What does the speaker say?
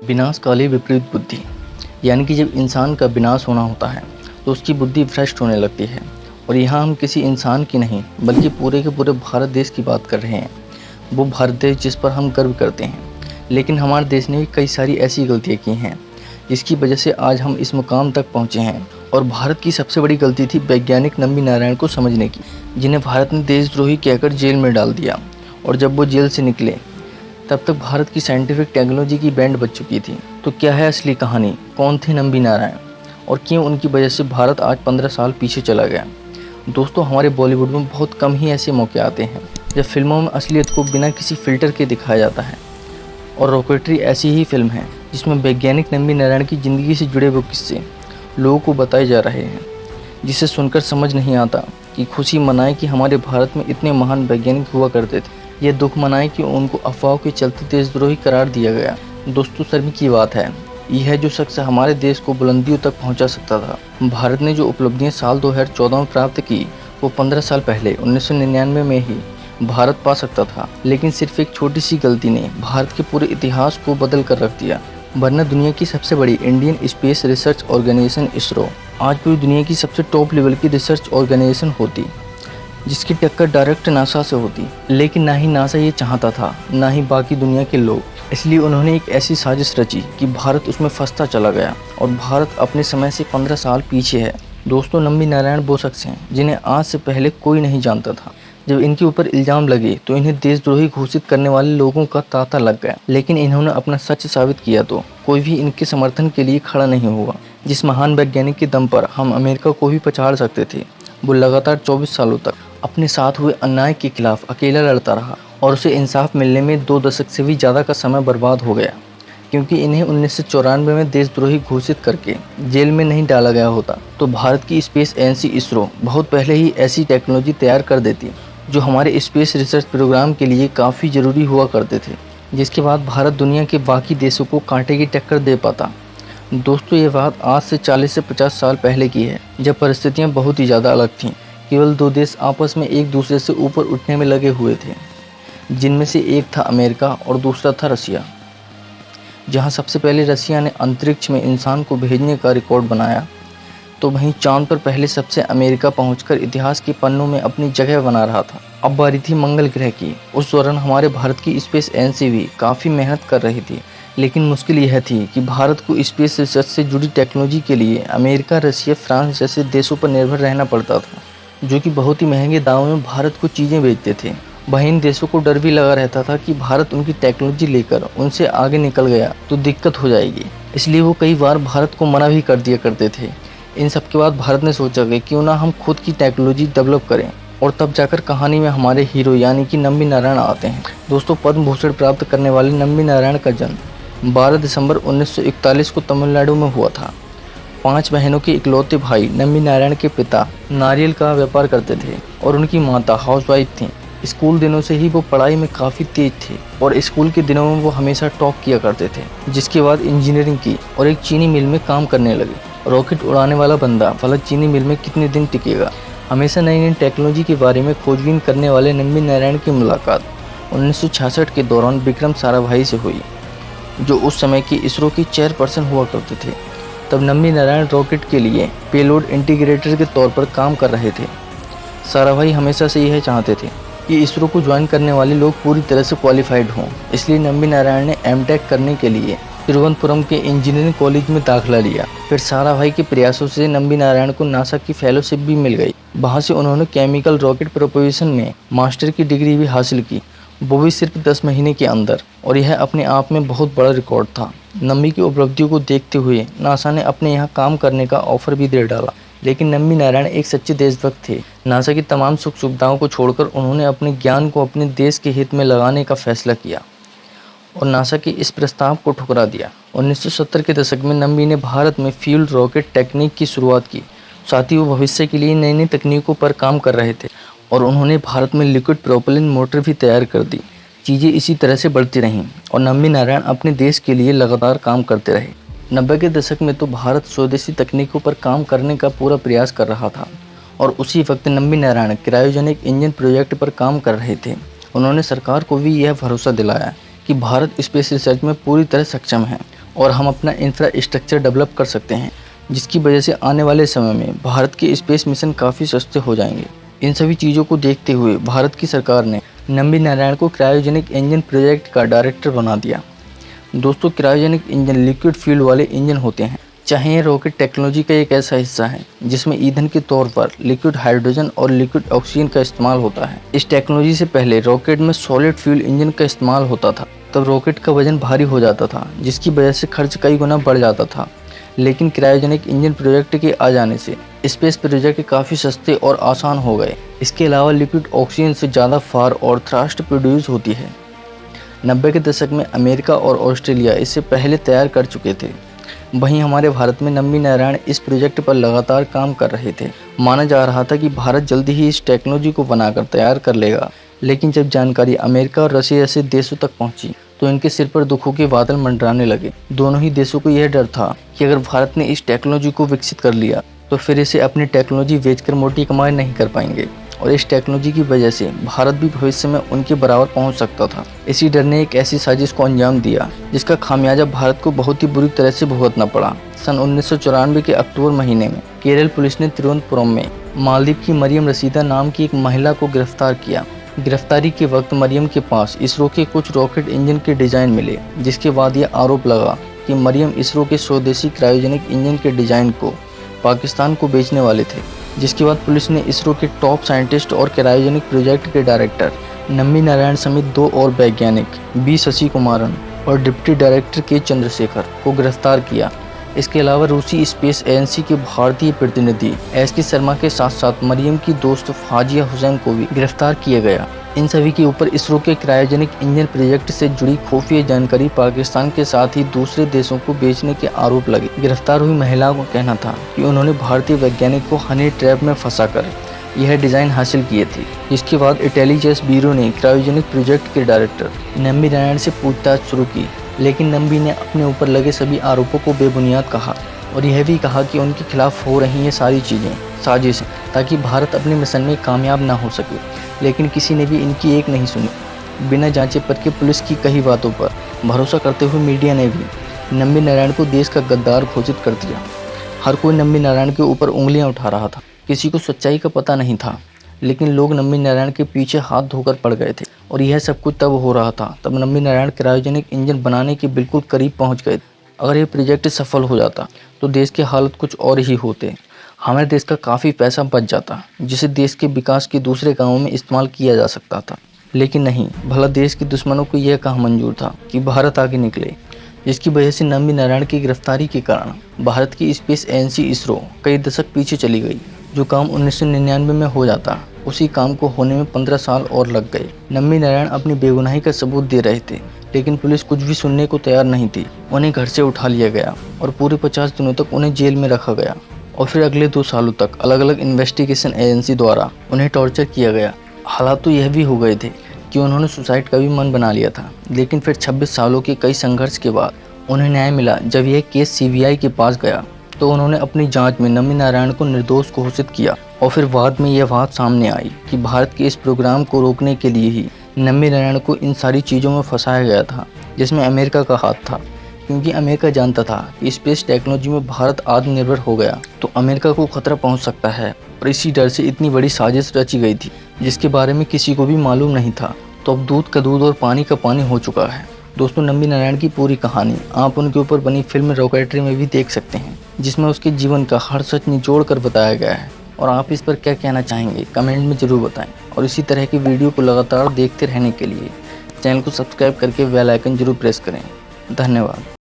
विनाशकाली विपरीत बुद्धि यानी कि जब इंसान का विनाश होना होता है तो उसकी बुद्धि भ्रष्ट होने लगती है। और यहाँ हम किसी इंसान की नहीं बल्कि पूरे के पूरे भारत देश की बात कर रहे हैं। वो भारत देश जिस पर हम गर्व करते हैं। लेकिन हमारे देश ने कई सारी ऐसी गलतियाँ की हैं जिसकी वजह से आज हम इस मुकाम तक पहुँचे हैं। और भारत की सबसे बड़ी गलती थी वैज्ञानिक नंबी नारायण को समझने की, जिन्हें भारत ने देशद्रोही कहकर जेल में डाल दिया। और जब वो जेल से निकले तब तक भारत की साइंटिफिक टेक्नोलॉजी की बैंड बज चुकी थी। तो क्या है असली कहानी, कौन थे नंबी नारायण और क्यों उनकी वजह से भारत आज 15 साल पीछे चला गया। दोस्तों, हमारे बॉलीवुड में बहुत कम ही ऐसे मौके आते हैं जब फिल्मों में असलियत को बिना किसी फिल्टर के दिखाया जाता है। और रॉकेटरी ऐसी ही फिल्म है जिसमें वैज्ञानिक नंबी नारायण की ज़िंदगी से जुड़े वो किस्से लोगों को बताए जा रहे हैं, जिसे सुनकर समझ नहीं आता कि खुशी मनाएं कि हमारे भारत में इतने महान वैज्ञानिक हुआ करते थे, यह दुख मनाएं कि उनको अफवाहों के चलते देशद्रोही करार दिया गया। दोस्तों, शर्म की बात है यह जो शख्स हमारे देश को बुलंदियों तक पहुंचा सकता था। भारत ने जो उपलब्धियां साल 2014 में प्राप्त की वो 15 साल पहले 1999 में ही भारत पा सकता था। लेकिन सिर्फ एक छोटी सी गलती ने भारत के पूरे इतिहास को बदल कर रख दिया। वरना दुनिया की सबसे बड़ी Indian space research organisation ISRO आज पूरी दुनिया की सबसे टॉप लेवल की रिसर्च ऑर्गेनाइजेशन होती, जिसकी टक्कर डायरेक्ट नासा से होती। लेकिन ना ही नासा ये चाहता था, ना ही बाकी दुनिया के लोग। इसलिए उन्होंने एक ऐसी साजिश रची कि भारत उसमें फंसता चला गया और भारत अपने समय से 15 साल पीछे है। दोस्तों, नंबी नारायण वो शख्स हैं जिन्हें आज से पहले कोई नहीं जानता था। जब इनके ऊपर इल्ज़ाम लगे तो इन्हें देशद्रोही घोषित करने वाले लोगों का तांता लग गया। लेकिन इन्होंने अपना सच साबित किया तो कोई भी इनके समर्थन के लिए खड़ा नहीं हुआ। जिस महान वैज्ञानिक के दम पर हम अमेरिका को भी पछाड़ सकते थे, वो लगातार 24 सालों तक अपने साथ हुए अन्याय के खिलाफ अकेला लड़ता रहा। और उसे इंसाफ मिलने में 2 दशक से भी ज़्यादा का समय बर्बाद हो गया, क्योंकि इन्हें 1994 में देशद्रोही घोषित करके जेल में नहीं डाला गया होता तो भारत की स्पेस एजेंसी इसरो बहुत पहले ही ऐसी टेक्नोलॉजी तैयार कर देती जो हमारे स्पेस रिसर्च प्रोग्राम के लिए काफ़ी ज़रूरी हुआ करते थे, जिसके बाद भारत दुनिया के बाकी देशों को कांटे की टक्कर दे पाता। दोस्तों, ये बात आज से 40 से 50 साल पहले की है, जब परिस्थितियाँ बहुत ही ज़्यादा अलग थीं। केवल 2 देश आपस में एक दूसरे से ऊपर उठने में लगे हुए थे, जिनमें से एक था अमेरिका और दूसरा था रसिया। जहां सबसे पहले रसिया ने अंतरिक्ष में इंसान को भेजने का रिकॉर्ड बनाया, तो वहीं चांद पर पहले सबसे अमेरिका पहुंचकर इतिहास के पन्नों में अपनी जगह बना रहा था। अब बारी थी मंगल ग्रह की। उस दौरान हमारे भारत की स्पेस एजेंसी भी काफ़ी मेहनत कर रही थी। लेकिन मुश्किल यह थी कि भारत को स्पेस रिसर्च से जुड़ी टेक्नोलॉजी के लिए अमेरिका, रसिया, फ्रांस जैसे देशों पर निर्भर रहना पड़ता था, जो कि बहुत ही महंगे दामों में भारत को चीज़ें बेचते थे। वहीं इन देशों को डर भी लगा रहता था कि भारत उनकी टेक्नोलॉजी लेकर उनसे आगे निकल गया तो दिक्कत हो जाएगी। इसलिए वो कई बार भारत को मना भी कर दिया करते थे। इन सब के बाद भारत ने सोचा कि क्यों ना हम खुद की टेक्नोलॉजी डेवलप करें। और तब जाकर कहानी में हमारे हीरो यानी कि नंबी नारायण आते हैं। दोस्तों, पद्म भूषण प्राप्त करने वाले नंबी नारायण का जन्म 12 दिसंबर 1941 को तमिलनाडु में हुआ था। 5 बहनों के इकलौते भाई नंबी नारायण के पिता नारियल का व्यापार करते थे और उनकी माता हाउसवाइफ थीं। स्कूल दिनों से ही वो पढ़ाई में काफ़ी तेज थे और स्कूल के दिनों में वो हमेशा टॉप किया करते थे। जिसके बाद इंजीनियरिंग की और एक चीनी मिल में काम करने लगे। रॉकेट उड़ाने वाला बंदा फलक चीनी मिल में कितने दिन टिकेगा। हमेशा नई नई टेक्नोलॉजी के बारे में खोजबीन करने वाले नंबी नारायण की मुलाकात 1966 के दौरान विक्रम साराभाई से हुई, जो उस समय की इसरो की चेयरपर्सन हुआ करते थे। तब नंबी नारायण रॉकेट के लिए पेलोड इंटीग्रेटर के तौर पर काम कर रहे थे। साराभाई हमेशा से यह चाहते थे कि इसरो को ज्वाइन करने वाले लोग पूरी तरह से क्वालिफाइड हों। इसलिए नंबी नारायण ने एमटेक करने के लिए तिरुवनंतपुरम के इंजीनियरिंग कॉलेज में दाखिला लिया। फिर साराभाई के प्रयासों से नंबी नारायण को नासा की फेलोशिप भी मिल गई। वहाँ से उन्होंने केमिकल रॉकेट प्रोपल्शन में मास्टर की डिग्री भी हासिल की, वो भी सिर्फ 10 महीने के अंदर। और यह अपने आप में बहुत बड़ा रिकॉर्ड था। नंबी की उपलब्धियों को देखते हुए नासा ने अपने यहाँ काम करने का ऑफर भी दे डाला। लेकिन नंबी नारायण एक सच्चे देशभक्त थे। नासा की तमाम सुख सुविधाओं को छोड़कर उन्होंने अपने ज्ञान को अपने देश के हित में लगाने का फैसला किया और नासा के इस प्रस्ताव को ठुकरा दिया। 1970 के दशक में नंबी ने भारत में फ्यूल रॉकेट टेक्निक की शुरुआत की। साथ ही वो भविष्य के लिए नई नई तकनीकों पर काम कर रहे थे और उन्होंने भारत में लिक्विड प्रोपेलिन मोटर भी तैयार कर दी। चीज़ें इसी तरह से बढ़ती रहीं और नंबी नारायण अपने देश के लिए लगातार काम करते रहे। 90 के दशक में तो भारत स्वदेशी तकनीकों पर काम करने का पूरा प्रयास कर रहा था और उसी वक्त Nambi Narayan cryogenic engine project पर काम कर रहे थे। उन्होंने सरकार को भी यह भरोसा दिलाया कि भारत स्पेस रिसर्च में पूरी तरह सक्षम है और हम अपना इंफ्रास्ट्रक्चर डेवलप कर सकते हैं, जिसकी वजह से आने वाले समय में भारत के स्पेस मिशन काफ़ी सस्ते हो जाएंगे। इन सभी चीज़ों को देखते हुए भारत की सरकार ने नम्बी नारायण को क्रायोजेनिक इंजन प्रोजेक्ट का डायरेक्टर बना दिया। दोस्तों, क्रायोजेनिक इंजन लिक्विड फ्यूल वाले इंजन होते हैं। चाहे ये रॉकेट टेक्नोलॉजी का एक ऐसा हिस्सा है जिसमें ईंधन के तौर पर लिक्विड हाइड्रोजन और लिक्विड ऑक्सीजन का इस्तेमाल होता है। इस टेक्नोलॉजी से पहले रॉकेट में सॉलिड फ्यूल इंजन का इस्तेमाल होता था, तब रॉकेट का वजन भारी हो जाता था, जिसकी वजह से खर्च कई गुना बढ़ जाता था। लेकिन क्रायोजेनिक इंजन प्रोजेक्ट के आ जाने से स्पेस प्रोजेक्ट काफ़ी सस्ते और आसान हो गए। इसके अलावा लिक्विड ऑक्सीजन से ज़्यादा फार और थ्रस्ट प्रोड्यूस होती है। 90 के दशक में अमेरिका और ऑस्ट्रेलिया इससे पहले तैयार कर चुके थे। वहीं हमारे भारत में नम्बी नारायण इस प्रोजेक्ट पर लगातार काम कर रहे थे। माना जा रहा था कि भारत जल्दी ही इस टेक्नोलॉजी को बनाकर तैयार कर लेगा, लेकिन जब जानकारी अमेरिका और रशिया जैसे देशों तक पहुंची तो इनके सिर पर दुखों के बादल मंडराने लगे। दोनों ही देशों को यह डर था कि अगर भारत ने इस टेक्नोलॉजी को विकसित कर लिया तो फिर इसे अपनी टेक्नोलॉजी बेचकर मोटी कमाई नहीं कर पाएंगे, और इस टेक्नोलॉजी की वजह से भारत भी भविष्य में उनके बराबर पहुंच सकता था। इसी डर ने एक ऐसी साजिश को अंजाम दिया जिसका खामियाजा भारत को बहुत ही बुरी तरह से भुगतना पड़ा। सन 1994 के अक्टूबर महीने में केरल पुलिस ने तिरुवनंतपुरम में मालदीव की मरियम रशीदा नाम की एक महिला को गिरफ्तार किया। गिरफ्तारी के वक्त मरियम के पास इसरो के कुछ रॉकेट इंजन के डिज़ाइन मिले, जिसके बाद यह आरोप लगा कि मरियम इसरो के स्वदेशी क्रायोजेनिक इंजन के डिज़ाइन को पाकिस्तान को बेचने वाले थे। जिसके बाद पुलिस ने इसरो के टॉप साइंटिस्ट और क्रायोजेनिक प्रोजेक्ट के डायरेक्टर नम्बी नारायण समेत 2 और वैज्ञानिक बी शशि कुमारन और डिप्टी डायरेक्टर के चंद्रशेखर को गिरफ्तार किया। इसके अलावा रूसी स्पेस एजेंसी के भारतीय प्रतिनिधि एस के शर्मा के साथ साथ मरियम की दोस्त फाजिया हुसैन को भी गिरफ्तार किया गया। इन सभी के ऊपर इसरो के क्रायोजेनिक इंजन प्रोजेक्ट से जुड़ी खुफिया जानकारी पाकिस्तान के साथ ही दूसरे देशों को बेचने के आरोप लगे। गिरफ्तार हुई महिलाओं का कहना था कि उन्होंने भारतीय वैज्ञानिक को हनी ट्रैप में फंसाकर यह डिज़ाइन हासिल किए थे। इसके बाद इंटेलिजेंस ब्यूरो ने क्रायोजेनिक प्रोजेक्ट के डायरेक्टर नम्बी नारायण से पूछताछ शुरू की, लेकिन नम्बी ने अपने ऊपर लगे सभी आरोपों को बेबुनियाद कहा और यह भी कहा कि उनके खिलाफ हो रही ये सारी चीज़ें साजिश हैं ताकि भारत अपने मिशन में कामयाब ना हो सके। लेकिन किसी ने भी इनकी एक नहीं सुनी। बिना जांचे परखे पुलिस की कही बातों पर भरोसा करते हुए मीडिया ने भी नम्बी नारायण को देश का गद्दार घोषित कर दिया। हर कोई नम्बी नारायण के ऊपर उंगलियां उठा रहा था। किसी को सच्चाई का पता नहीं था, लेकिन लोग नम्बी नारायण के पीछे हाथ धोकर पड़ गए थे। और यह सब कुछ तब हो रहा था तब नम्बी नारायण क्रायोजेनिक इंजन बनाने के बिल्कुल करीब पहुंच गए। अगर यह प्रोजेक्ट सफल हो जाता तो देश की हालत कुछ और ही होते। हमारे देश का काफ़ी पैसा बच जाता, जिसे देश के विकास के दूसरे कामों में इस्तेमाल किया जा सकता था। लेकिन नहीं, भला देश के दुश्मनों को यह कहाँ मंजूर था कि भारत आगे निकले, जिसकी वजह से नम्बी नारायण की गिरफ्तारी के कारण भारत की स्पेस एजेंसी इसरो कई दशक पीछे चली गई। जो काम 1999 में हो जाता, उसी काम को होने में 15 साल और लग गए। नम्बी नारायण अपनी बेगुनाही का सबूत दे रहे थे, लेकिन पुलिस कुछ भी सुनने को तैयार नहीं थी। उन्हें घर से उठा लिया गया और पूरे 50 दिनों तक उन्हें जेल में रखा गया और फिर अगले 2 सालों तक अलग अलग इन्वेस्टिगेशन एजेंसी द्वारा उन्हें टॉर्चर किया गया। हालात तो यह भी हो गए थे कि उन्होंने सुसाइड का भी मन बना लिया था, लेकिन फिर 26 सालों के कई संघर्ष के बाद उन्हें न्याय मिला। जब यह केस CBI के पास गया तो उन्होंने अपनी जांच में नम्बी नारायण को निर्दोष घोषित किया और फिर बाद में यह बात सामने आई कि भारत के इस प्रोग्राम को रोकने के लिए ही नम्बी नारायण को इन सारी चीज़ों में फंसाया गया था, जिसमें अमेरिका का हाथ था। क्योंकि अमेरिका जानता था कि स्पेस टेक्नोलॉजी में भारत आत्मनिर्भर हो गया तो अमेरिका को खतरा पहुंच सकता है, और इसी डर से इतनी बड़ी साजिश रची गई थी जिसके बारे में किसी को भी मालूम नहीं था। तो अब दूध का दूध और पानी का पानी हो चुका है। दोस्तों, नम्बी नारायण की पूरी कहानी आप उनके ऊपर बनी फिल्म रॉकेटरी में भी देख सकते हैं, जिसमें उसके जीवन का हर सच निचोड़ कर बताया गया है। और आप इस पर क्या कहना चाहेंगे कमेंट में ज़रूर बताएं। और इसी तरह की वीडियो को लगातार देखते रहने के लिए चैनल को सब्सक्राइब करके बेल आइकन जरूर प्रेस करें। धन्यवाद।